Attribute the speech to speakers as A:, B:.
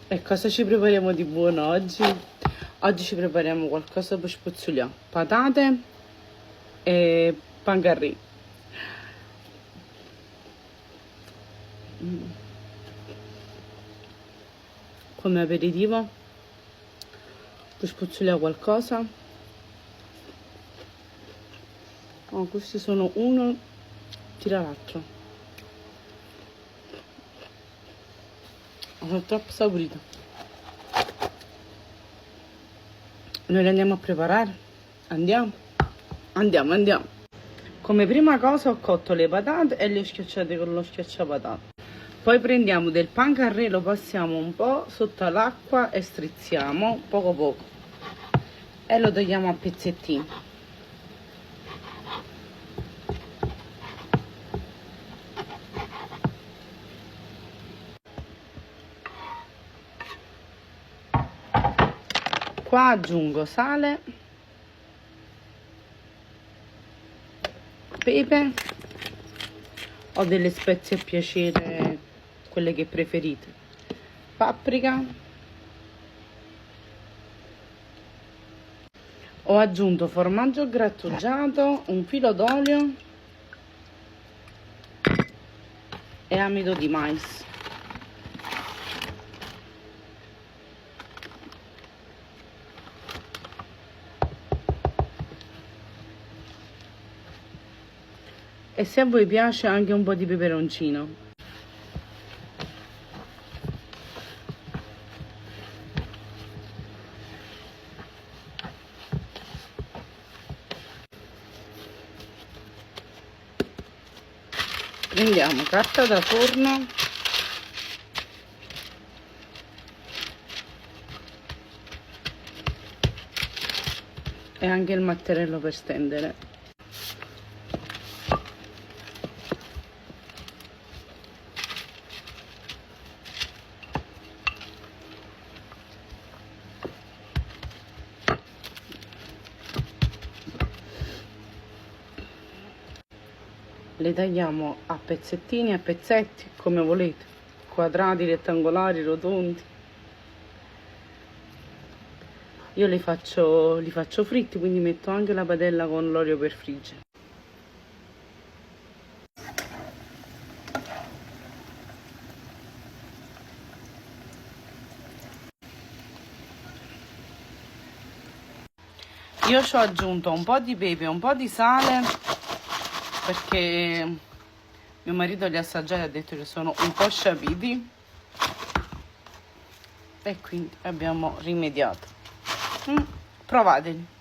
A: E cosa ci prepariamo di buono oggi? Oggi ci prepariamo qualcosa per spazzuliare. Patate e pancarrì. Come aperitivo per spazzuliare qualcosa. Oh, questi sono uno tira l'altro. Sono troppo saporito. Noi le andiamo a preparare. Andiamo. Come prima cosa ho cotto le patate e le ho schiacciate con lo schiacciapatate. Poi prendiamo del pancarré, lo passiamo un po' sotto l'acqua e strizziamo poco e lo tagliamo a pezzettini. Qua aggiungo sale, pepe, ho delle spezie a piacere, quelle che preferite, paprika, ho aggiunto formaggio grattugiato, un filo d'olio e amido di mais. E se a voi piace anche un po' di peperoncino. Prendiamo carta da forno e anche il mattarello per stendere. Le tagliamo a pezzettini, a pezzetti, come volete, quadrati, rettangolari, rotondi. Io li faccio fritti, quindi metto anche la padella con l'olio per friggere. Io ci ho aggiunto un po' di pepe e un po' di sale perché mio marito li ha assaggiati e ha detto che sono un po' sciapiti e quindi abbiamo rimediato. Provateli.